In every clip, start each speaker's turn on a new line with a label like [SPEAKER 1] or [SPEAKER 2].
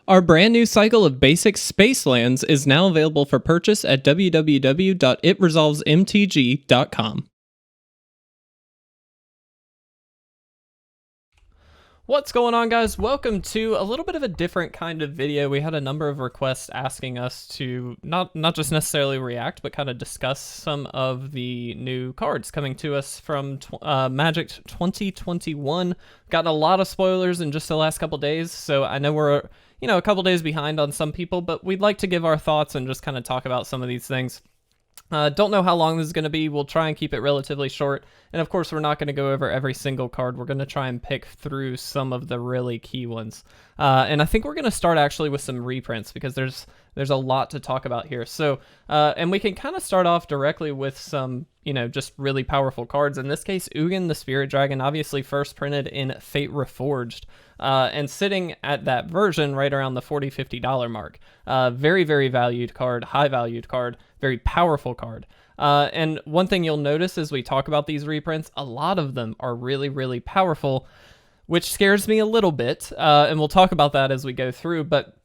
[SPEAKER 1] Our brand new cycle of basic space lands is now available for purchase at www.itresolvesmtg.com. What's going on, guys? Welcome to a little bit of a different kind of video. We had a number of requests asking us to not just necessarily react, but kind of discuss some of the new cards coming to us from Magic 2021. Gotten a lot of spoilers in just the last couple days, so I know we're a couple days behind on some people, but we'd like to give our thoughts and just kind of talk about some of these things. Don't know how long this is going to be. We'll try and keep it relatively short. And of course, we're not going to go over every single card. We're going to try and pick through some of the really key ones. And I think we're going to start actually with some reprints because there's a lot to talk about here. So, and we can kind of start off directly with some, just really powerful cards. In this case, Ugin the Spirit Dragon, obviously first printed in Fate Reforged. And sitting at that version right around the $40-$50 mark. Very, very valued card, high valued card, very powerful card. And one thing you'll notice as we talk about these reprints, a lot of them are really, really powerful, which scares me a little bit. And we'll talk about that as we go through. But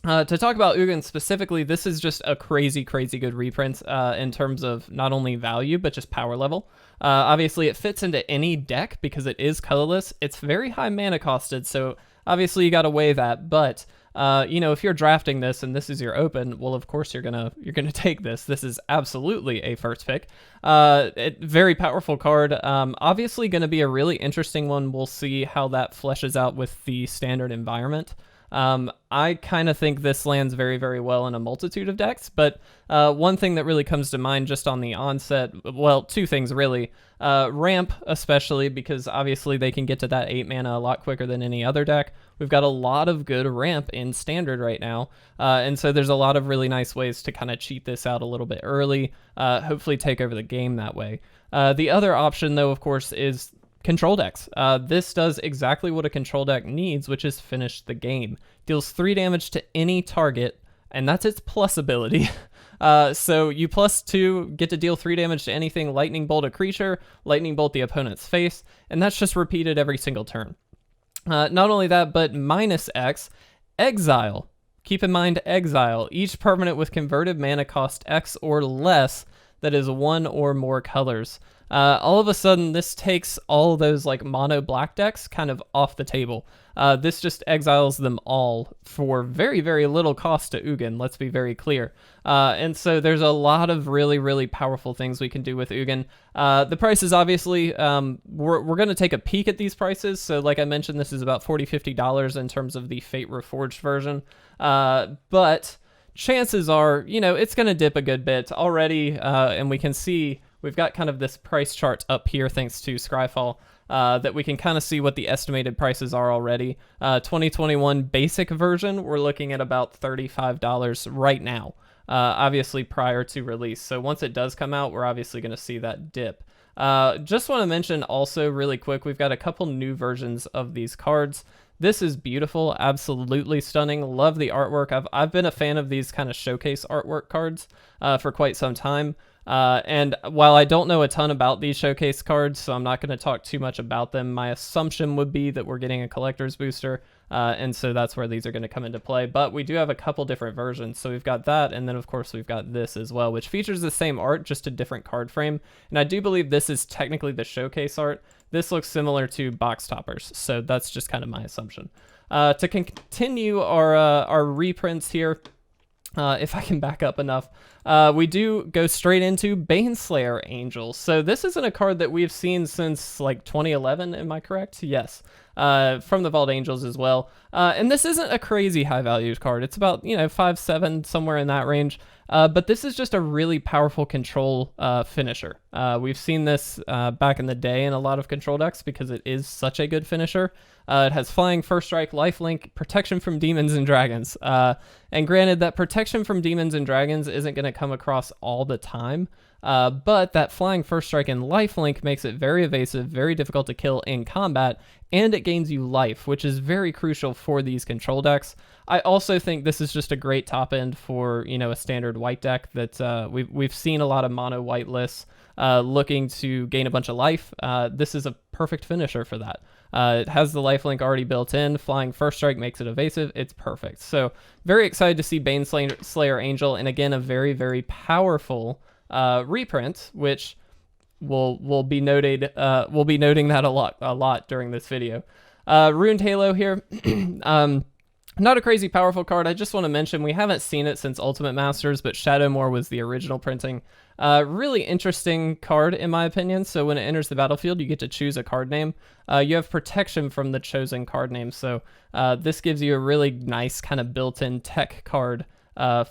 [SPEAKER 1] to talk about Ugin specifically, this is just a crazy, crazy good reprint in terms of not only value, but just power level. Obviously, it fits into any deck because it is colorless. It's very high mana costed, so obviously you got to weigh that. But if you're drafting this and this is your open, well, of course you're gonna take this. This is absolutely a first pick. Very powerful card. Obviously, going to be a really interesting one. We'll see how that fleshes out with the standard environment. I kind of think this lands very, very well in a multitude of decks, but one thing that really comes to mind just on the onset, well, two things really. Ramp, especially, because obviously they can get to that 8 mana a lot quicker than any other deck. We've got a lot of good ramp in standard right now, and so there's a lot of really nice ways to kind of cheat this out a little bit early, hopefully take over the game that way. The other option, though, of course, is control decks. This does exactly what a control deck needs, which is finish the game. Deals 3 damage to any target, and that's its plus ability. So you +2 get to deal 3 damage to anything, lightning bolt a creature, lightning bolt the opponent's face, and that's just repeated every single turn. Not only that, but -X, exile. Keep in mind exile. Each permanent with converted mana cost X or less that is 1 or more colors. All of a sudden, this takes all those like mono black decks kind of off the table. This just exiles them all for very, very little cost to Ugin, let's be very clear. And so there's a lot of really, really powerful things we can do with Ugin. The prices, obviously, we're going to take a peek at these prices. So like I mentioned, this is about $40-$50 in terms of the Fate Reforged version. But chances are, it's going to dip a good bit already, and we can see we've got kind of this price chart up here thanks to Scryfall that we can kind of see what the estimated prices are already. 2021 basic version, we're looking at about $35 right now, obviously prior to release. So once it does come out, we're obviously going to see that dip. Just want to mention also really quick, we've got a couple new versions of these cards. This is beautiful, absolutely stunning. Love the artwork. I've been a fan of these kind of showcase artwork cards for quite some time. And while I don't know a ton about these showcase cards, so I'm not going to talk too much about them, my assumption would be that we're getting a collector's booster, and so that's where these are going to come into play. But we do have a couple different versions, so we've got that, and then of course we've got this as well, which features the same art, just a different card frame, and I do believe this is technically the showcase art. This looks similar to box toppers, so that's just kind of my assumption. To continue our reprints here, if I can back up enough, we do go straight into Baneslayer Angels. So this isn't a card that we've seen since like 2011, am I correct? Yes. From the Vault Angels as well. And this isn't a crazy high value card. It's about, 5-7, somewhere in that range. But this is just a really powerful control finisher. We've seen this back in the day in a lot of control decks because it is such a good finisher. It has flying, first strike, lifelink, protection from demons and dragons. And granted, that protection from demons and dragons isn't going to come across all the time. But that flying, first strike, and lifelink makes it very evasive, very difficult to kill in combat, and it gains you life, which is very crucial for these control decks. I also think this is just a great top end for, you know, a standard white deck that we've seen a lot of mono white lists looking to gain a bunch of life. This is a perfect finisher for that. It has the lifelink already built in. Flying first strike makes it evasive. It's perfect. So very excited to see Bane Slayer Angel, and again, a very, very powerful reprint, which we'll be noted. We'll be noting that a lot during this video. Ruined Halo here. Not a crazy powerful card. I just want to mention we haven't seen it since Ultimate Masters, but Shadowmoor was the original printing. Really interesting card in my opinion. So when it enters the battlefield, you get to choose a card name. You have protection from the chosen card name. So this gives you a really nice kind of built-in tech card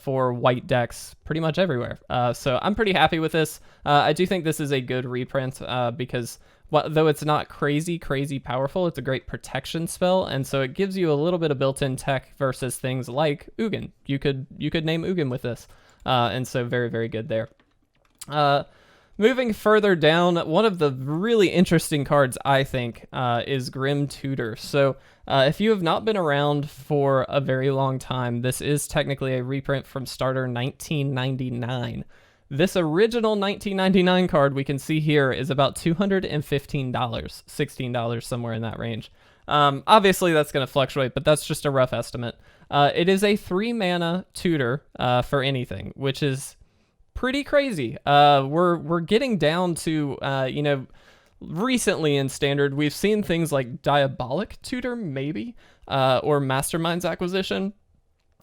[SPEAKER 1] for white decks pretty much everywhere. So I'm pretty happy with this. I do think this is a good reprint because though it's not crazy powerful, it's a great protection spell, and so it gives you a little bit of built-in tech versus things like Ugin. You could name Ugin with this, and so very, very good there. Moving further down, one of the really interesting cards, I think, is Grim Tutor. So if you have not been around for a very long time, this is technically a reprint from Starter 1999. This original 1999 card we can see here is about $215, $16, somewhere in that range. Obviously, that's going to fluctuate, but that's just a rough estimate. It is a 3-mana tutor for anything, which is pretty crazy. We're getting down to, you know, recently in Standard, we've seen things like Diabolic Tutor, maybe, or Mastermind's Acquisition,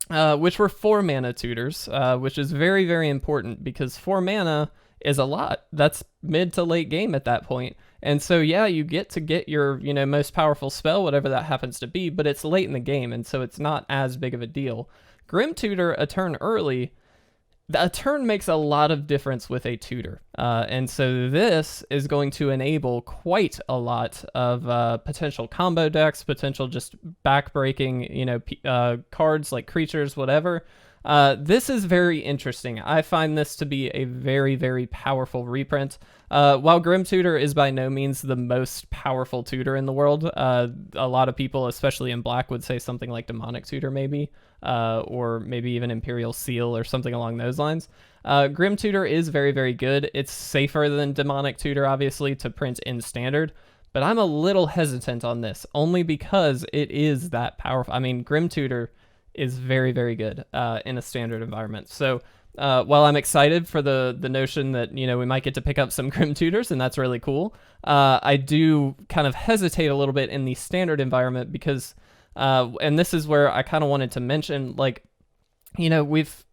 [SPEAKER 1] which were 4-mana tutors, which is very, very important because 4 mana is a lot. That's mid to late game at that point. And so, yeah, you get to get your, you know, most powerful spell, whatever that happens to be, but it's late in the game, and so it's not as big of a deal. Grim Tutor, a turn early, a turn makes a lot of difference with a tutor. And so this is going to enable quite a lot of potential combo decks, potential just backbreaking, you know, cards like creatures, whatever. This is very interesting. I find this to be a very, very powerful reprint. While Grim Tutor is by no means the most powerful tutor in the world, a lot of people, especially in black, would say something like Demonic Tutor maybe, or maybe even Imperial Seal or something along those lines. Grim Tutor is very, very good. It's safer than Demonic Tutor, obviously, to print in Standard, but I'm a little hesitant on this, only because it is that powerful. I mean, Grim Tutor is very, very good in a Standard environment. So while I'm excited for the notion that, you know, we might get to pick up some Grim Tutors, and that's really cool, I do kind of hesitate a little bit in the Standard environment because, and this is where I kind of wanted to mention, like, you know, we've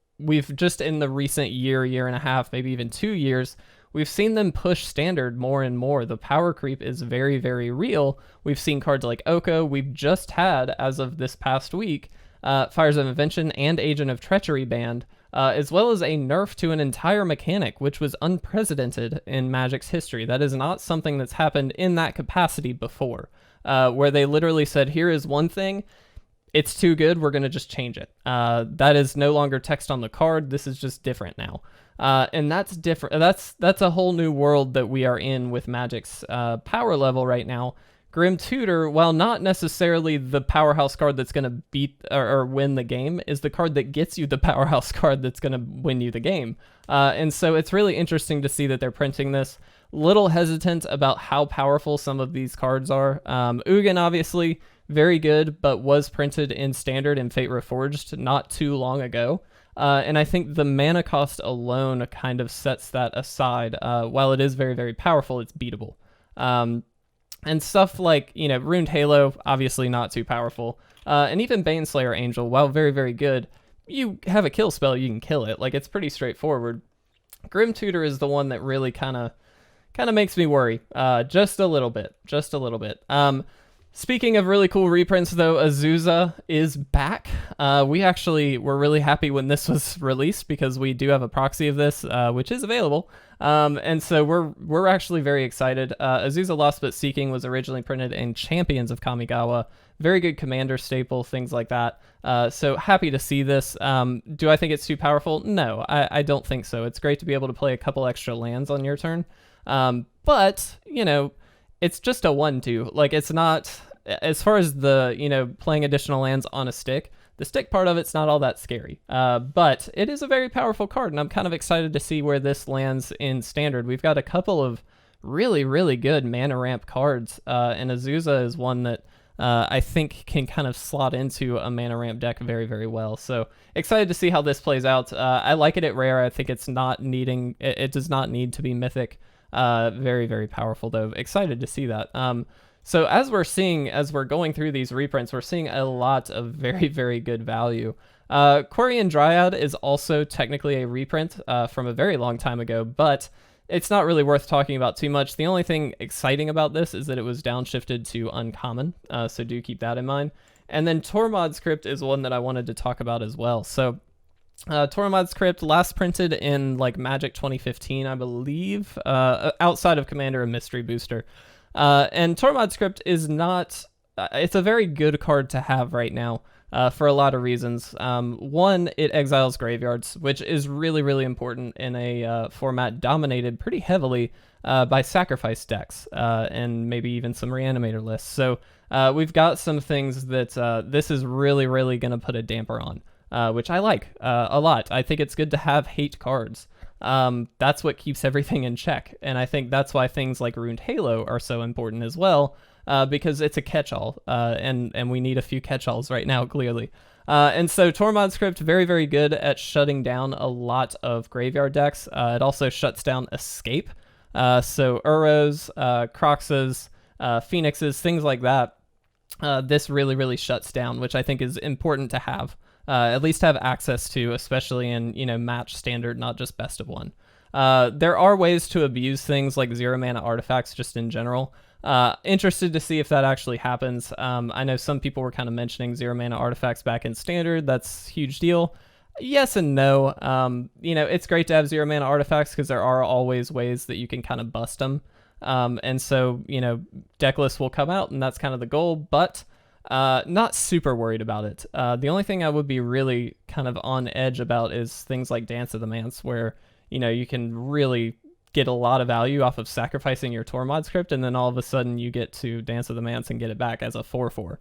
[SPEAKER 1] just in the recent year and a half, maybe even 2 years, we've seen them push Standard more and more. The power creep is very, very real. We've seen cards like Oko. We've just had, as of this past week, Fires of Invention and Agent of Treachery banned, as well as a nerf to an entire mechanic, which was unprecedented in Magic's history. That is not something that's happened in that capacity before, where they literally said, here is one thing, it's too good, we're going to just change it. That is no longer text on the card, this is just different now. And that's different. That's a whole new world that we are in with Magic's power level right now. Grim Tutor, while not necessarily the powerhouse card that's going to beat or win the game, is the card that gets you the powerhouse card that's going to win you the game. And so it's really interesting to see that they're printing this. Little hesitant about how powerful some of these cards are. Ugin, obviously, very good, but was printed in Standard and Fate Reforged not too long ago. And I think the mana cost alone kind of sets that aside. While it is very, very powerful, it's beatable. And stuff like, you know, Ruined Halo, obviously not too powerful. And even Bane Slayer Angel, while very, very good, you have a kill spell, you can kill it. Like, it's pretty straightforward. Grim Tutor is the one that really kind of makes me worry. Just a little bit. Speaking of really cool reprints, though, Azuza is back. We actually were really happy when this was released because we do have a proxy of this, which is available. And so we're actually very excited. Azuza Lost but Seeking was originally printed in Champions of Kamigawa. Very good commander staple, things like that. So happy to see this. Do I think it's too powerful? No, I don't think so. It's great to be able to play a couple extra lands on your turn. But, you know, it's just a 1/2. Like, it's not as far as the, playing additional lands on a stick, the stick part of it's not all that scary. But it is a very powerful card, and I'm kind of excited to see where this lands in Standard. We've got a couple of really, really good mana ramp cards, and Azuza is one that I think can kind of slot into a mana ramp deck very, very well. So excited to see how this plays out. I like it at rare. I think it does not need to be mythic. Very, very powerful though. Excited to see that. So as we're going through these reprints, we're seeing a lot of very, very good value. Kyrian Triad is also technically a reprint from a very long time ago, but it's not really worth talking about too much. The only thing exciting about this is that it was downshifted to uncommon, so do keep that in mind. And then Tormod's Crypt is one that I wanted to talk about as well. So Tormod's Crypt, last printed in like Magic 2015, I believe, outside of Commander and Mystery Booster. And Tormod's Crypt is not, it's a very good card to have right now. For a lot of reasons. One, it exiles graveyards, which is really, really important in a format dominated pretty heavily by sacrifice decks and maybe even some reanimator lists. So we've got some things that this is really, really going to put a damper on, which I like a lot. I think it's good to have hate cards. That's what keeps everything in check. And I think that's why things like Ruined Halo are so important as well. Because it's a catch-all, and we need a few catch-alls right now, clearly. And so Tormod's Crypt, very, very good at shutting down a lot of graveyard decks. It also shuts down Escape. So Uros, Croxes, Phoenixes, things like that. This really, really shuts down, which I think is important to have. At least have access to, especially in, match Standard, not just best of one. There are ways to abuse things like 0-mana artifacts just in general. Interested to see if that actually happens. I know some people were kind of mentioning 0-mana artifacts back in Standard. That's a huge deal. Yes and no. It's great to have 0-mana artifacts because there are always ways that you can kind of bust them. And so, deck lists will come out, and that's kind of the goal, but not super worried about it. The only thing I would be really kind of on edge about is things like Dance of the Manse, where, you can really get a lot of value off of sacrificing your Tormod's Crypt, and then all of a sudden you get to Dance of the Manse and get it back as a 4/4.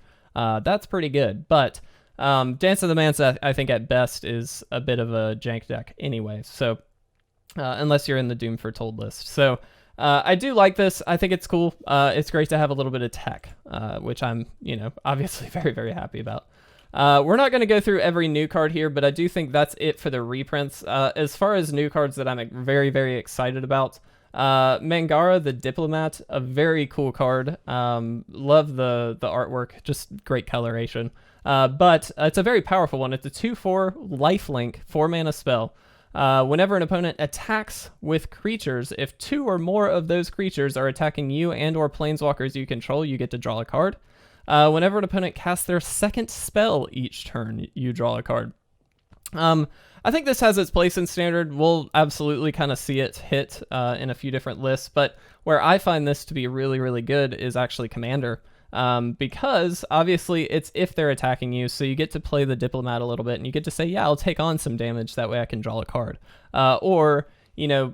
[SPEAKER 1] That's pretty good, but Dance of the Manse, I think at best is a bit of a jank deck anyway, so unless you're in the Doom Foretold list. So I do like this. I think it's cool. It's great to have a little bit of tech, which I'm, obviously very, very happy about. We're not going to go through every new card here, but I do think that's it for the reprints. As far as new cards that I'm very, very excited about, Managara The Diplomat, a very cool card. Love the artwork, just great coloration. But it's a very powerful one. It's a 2/4 lifelink 4-mana spell. Whenever an opponent attacks with creatures, if 2 or more of those creatures are attacking you and or planeswalkers you control, you get to draw a card. Whenever an opponent casts their second spell each turn, you draw a card. I think this has its place in Standard. We'll absolutely kind of see it hit in a few different lists, but where I find this to be really, really good is actually Commander. Because obviously it's if they're attacking you, so you get to play the Diplomat a little bit, and you get to say, yeah, I'll take on some damage, that way I can draw a card. Or,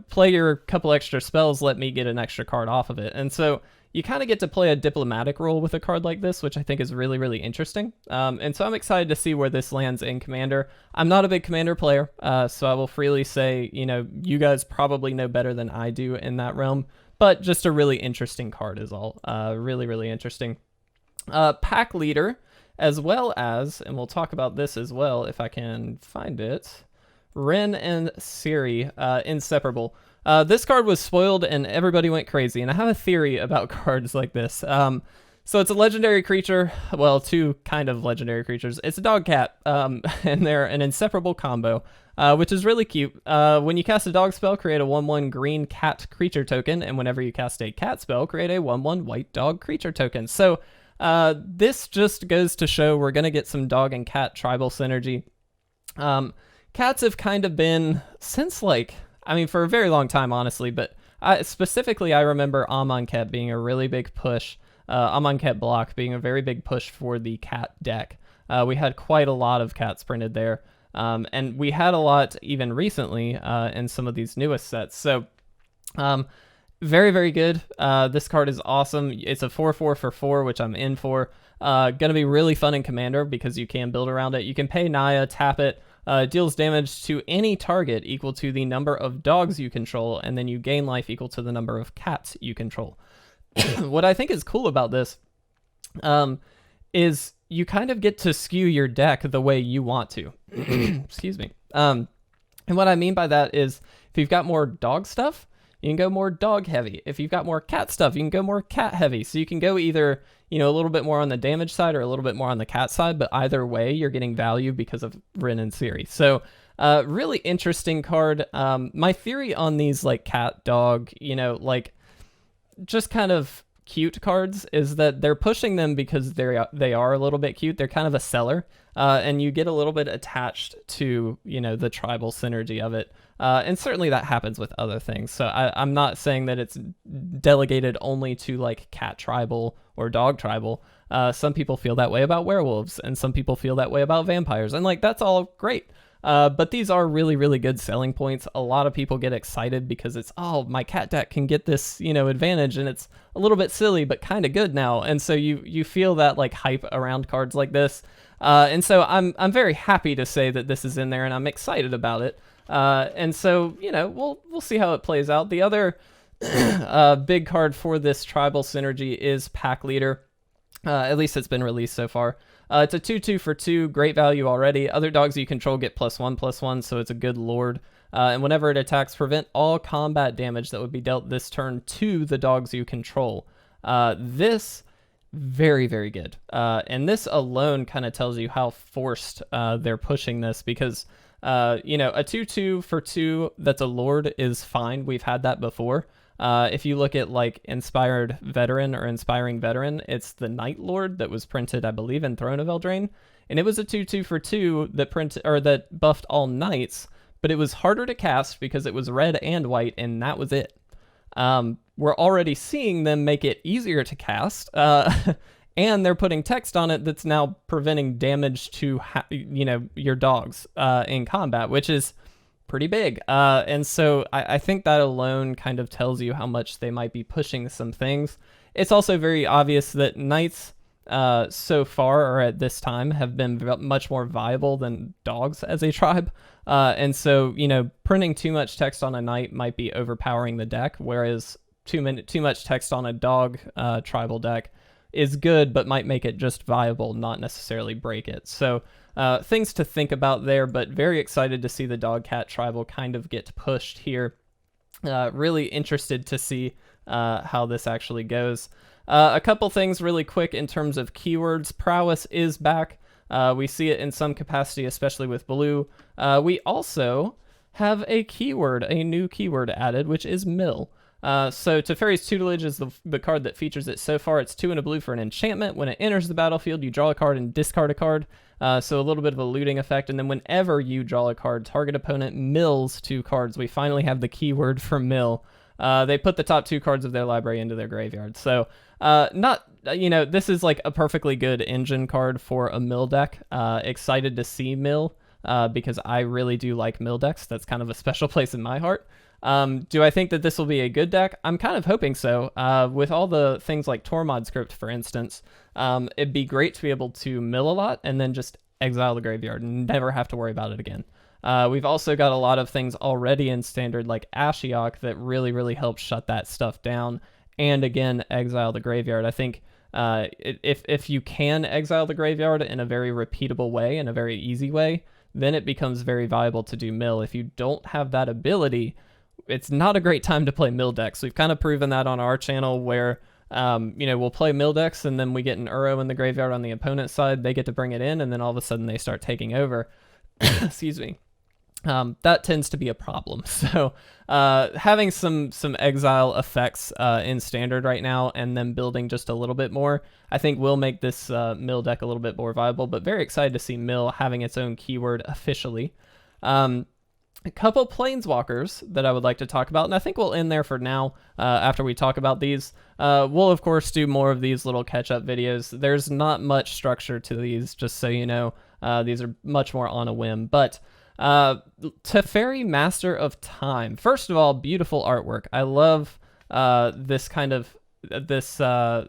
[SPEAKER 1] play your couple extra spells, let me get an extra card off of it. And so you kind of get to play a diplomatic role with a card like this, which I think is really, really interesting. And so I'm excited to see where this lands in Commander. I'm not a big Commander player, so I will freely say, you guys probably know better than I do in that realm, but just a really interesting card is all. Really, really interesting. Pack Leader, as well as, and we'll talk about this as well if I can find it, Ren and Siri Inseparable. This card was spoiled and everybody went crazy, and I have a theory about cards like this. So it's a legendary creature, well, 2 kind of legendary creatures. It's a dog cat, and they're an inseparable combo, which is really cute. When you cast a dog spell, create a 1/1 green cat creature token, and whenever you cast a cat spell, create a 1/1 white dog creature token. So this just goes to show we're going to get some dog and cat tribal synergy. Cats have kind of been, since for a very long time, honestly, but specifically I remember Amonkhet being a really big push, Amonkhet block being a very big push for the cat deck. We had quite a lot of cats printed there, and we had a lot even recently in some of these newest sets. So Very, very good. This card is awesome. It's a 4/4 for 4, which I'm in for. Gonna be really fun in Commander because you can build around it. You can pay Naya, tap it, deals damage to any target equal to the number of dogs you control, and then you gain life equal to the number of cats you control. What I think is cool about this is you kind of get to skew your deck the way you want to. Excuse me. And what I mean by that is if you've got more dog stuff, you can go more dog heavy. If you've got more cat stuff, you can go more cat heavy. So you can go either, a little bit more on the damage side or a little bit more on the cat side, but either way, you're getting value because of Ren and Siri. So really interesting card. My theory on these like cat, dog, like just kind of cute cards is that they're pushing them because they are a little bit cute. They're kind of a seller, and you get a little bit attached to the tribal synergy of it, and certainly that happens with other things. So I'm not saying that it's delegated only to like cat tribal or dog tribal. Some people feel that way about werewolves, and some people feel that way about vampires, and like that's all great. But these are really, really good selling points. A lot of people get excited because it's, oh, my cat deck can get this, advantage, and it's a little bit silly, but kind of good now. And so you feel that like hype around cards like this. And so I'm very happy to say that this is in there, and I'm excited about it. And so, we'll see how it plays out. The other big card for this tribal synergy is Pack Leader. At least it's been released so far. It's a 2/2 for 2, great value already. Other dogs you control get +1/+1, so it's a good lord. And whenever it attacks, prevent all combat damage that would be dealt this turn to the dogs you control. This, very, very good. And this alone kind of tells you how forced they're pushing this because, a 2/2 for 2 that's a lord is fine. We've had that before. If you look at like Inspired Veteran or Inspiring Veteran, it's the Night Lord that was printed, I believe, in Throne of Eldraine, and it was a 2/2 for 2 that buffed all knights, but it was harder to cast because it was red and white, and that was it. We're already seeing them make it easier to cast, and they're putting text on it that's now preventing damage to your dogs in combat, which is pretty big. And so I think that alone kind of tells you how much they might be pushing some things. It's also very obvious that knights so far, or at this time, have been much more viable than dogs as a tribe. And so, printing too much text on a knight might be overpowering the deck, whereas too much text on a dog tribal deck is good, but might make it just viable, not necessarily break it. So things to think about there, but very excited to see the dog cat tribal kind of get pushed here. Really interested to see how this actually goes. A couple things really quick in terms of keywords. Prowess is back. We see it in some capacity, especially with blue. We also have a new keyword added, which is mill. So Teferi's Tutelage is the card that features it so far. It's 2 and a blue for an enchantment. When it enters the battlefield, you draw a card and discard a card. So a little bit of a looting effect. And then whenever you draw a card, target opponent mills 2 cards. We finally have the keyword for mill. They put the top 2 cards of their library into their graveyard. So this is like a perfectly good engine card for a mill deck. Excited to see mill because I really do like mill decks. That's kind of a special place in my heart. Do I think that this will be a good deck? I'm kind of hoping so. With all the things like Tormod script, for instance, it'd be great to be able to mill a lot and then just exile the graveyard and never have to worry about it again. We've also got a lot of things already in standard like Ashiok that really, really help shut that stuff down and again, exile the graveyard. I think if you can exile the graveyard in a very repeatable way, in a very easy way, then it becomes very viable to do mill. If you don't have that ability, it's not a great time to play mill decks. We've kind of proven that on our channel where, we'll play mill decks and then we get an Uro in the graveyard on the opponent's side. They get to bring it in and then all of a sudden they start taking over. Excuse me. That tends to be a problem. So having some exile effects in standard right now and then building just a little bit more, I think will make this mill deck a little bit more viable, but very excited to see mill having its own keyword officially. A couple Planeswalkers that I would like to talk about, and I think we'll end there for now after we talk about these. We'll, of course, do more of these little catch-up videos. There's not much structure to these, just so you know. These are much more on a whim. But Teferi, Master of Time. First of all, beautiful artwork. I love this kind of this oh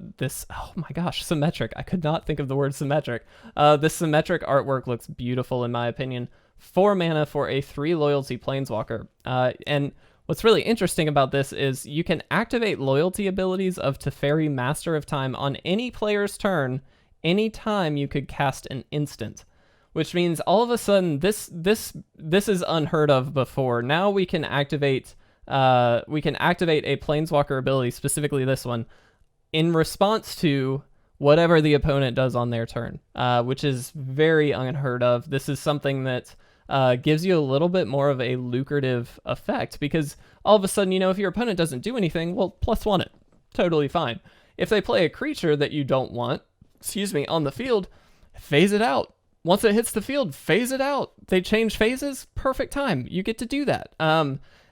[SPEAKER 1] my gosh, symmetric. I could not think of the word symmetric. This symmetric artwork looks beautiful in my opinion. 4 mana for a 3 loyalty planeswalker. And what's really interesting about this is you can activate loyalty abilities of Teferi, Master of Time, on any player's turn anytime you could cast an instant. Which means all of a sudden this is unheard of before. Now we can activate a planeswalker ability, specifically this one, in response to whatever the opponent does on their turn, which is very unheard of. This is something that gives you a little bit more of a lucrative effect, because all of a sudden, you know, if your opponent doesn't do anything, well, +1 it. Totally fine. If they play a creature that you don't want, on the field, phase it out. Once it hits the field, phase it out. They change phases, perfect time. You get to do that.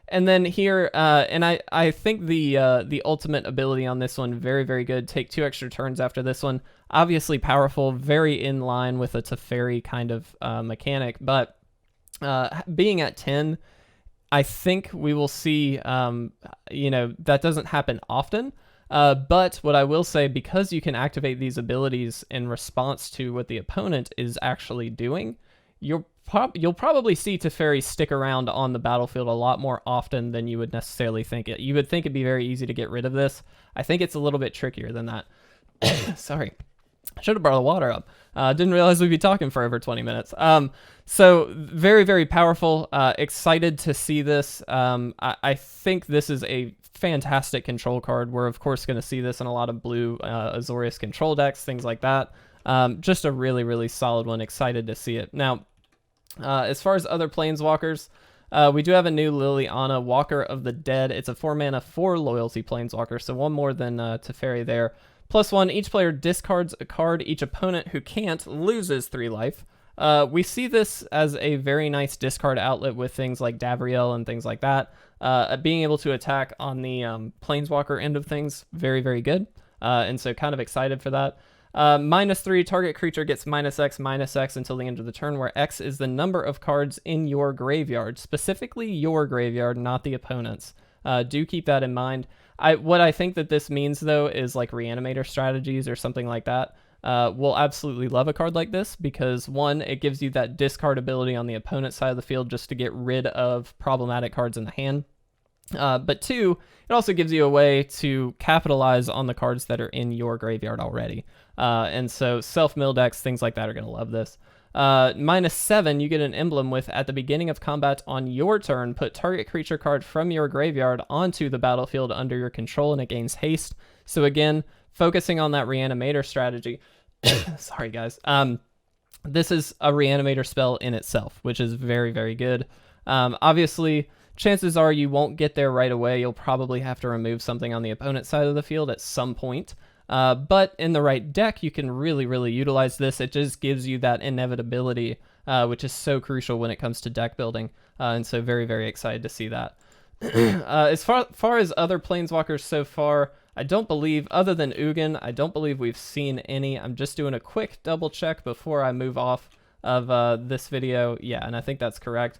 [SPEAKER 1] And then here, and I think the ultimate ability on this one, very, very good. Take 2 extra turns after this one. Obviously powerful, very in line with a Teferi kind of mechanic, but being at 10, I think we will see, you know, that doesn't happen often. But what I will say, because you can activate these abilities in response to what the opponent is actually doing, you'll probably see Teferi stick around on the battlefield a lot more often than you would necessarily think. You would think it'd be very easy to get rid of this. I think it's a little bit trickier than that. Sorry. I should have brought the water up. Didn't realize we'd be talking for over 20 minutes. So very, very powerful. Excited to see this. I think this is a fantastic control card. We're of course going to see this in a lot of blue Azorius control decks, things like that. Just a really, really solid one. Excited to see it. Now, as far as other planeswalkers, we do have a new Liliana, Walker of the Dead. It's a 4 mana 4 loyalty planeswalker, so 1 more than Teferi there. +1, each player discards a card. Each opponent who can't loses 3 life. We see this as a very nice discard outlet with things like Davriel and things like that. Being able to attack on the planeswalker end of things, very, very good. And so kind of excited for that. -3, target creature gets -X until the end of the turn, where X is the number of cards in your graveyard, specifically your graveyard, not the opponent's. Do keep that in mind. What I think that this means, though, is like Reanimator strategies or something like that. We'll absolutely love a card like this because, 1, it gives you that discard ability on the opponent's side of the field just to get rid of problematic cards in the hand. But 2, it also gives you a way to capitalize on the cards that are in your graveyard already. And so self-mill decks, things like that are going to love this. -7, you get an emblem with, at the beginning of combat on your turn, put target creature card from your graveyard onto the battlefield under your control, and it gains haste. So again, focusing on that Reanimator strategy. Sorry, guys. This is a Reanimator spell in itself, which is very, very good. Obviously, chances are you won't get there right away. You'll probably have to remove something on the opponent's side of the field at some point. But in the right deck, you can really, really utilize this. It just gives you that inevitability, which is so crucial when it comes to deck building. And so very, very excited to see that. As far as other planeswalkers so far, I don't believe, other than Ugin, I don't believe we've seen any. I'm just doing a quick double check before I move off of this video. Yeah, and I think that's correct.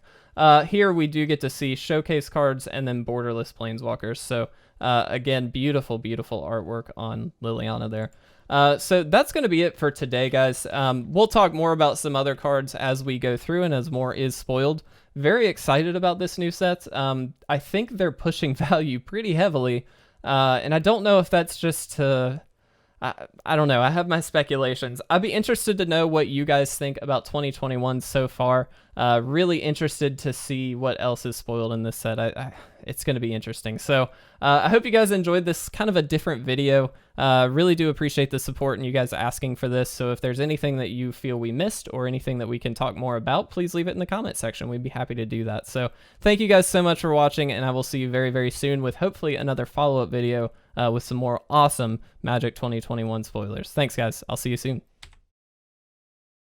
[SPEAKER 1] Here we do get to see showcase cards and then borderless planeswalkers. So again, beautiful, beautiful artwork on Liliana there. So that's going to be it for today, guys. We'll talk more about some other cards as we go through and as more is spoiled. Very excited about this new set. I think they're pushing value pretty heavily. And I don't know if that's just to... I don't know. I have my speculations. I'd be interested to know what you guys think about 2021 so far. Really interested to see what else is spoiled in this set. It's going to be interesting. So I hope you guys enjoyed this kind of a different video. Really do appreciate the support and you guys asking for this. So if there's anything that you feel we missed or anything that we can talk more about, please leave it in the comment section. We'd be happy to do that. So thank you guys so much for watching, and I will see you very, very soon with hopefully another follow-up video with some more awesome Magic 2021 spoilers. Thanks, guys. I'll see you soon.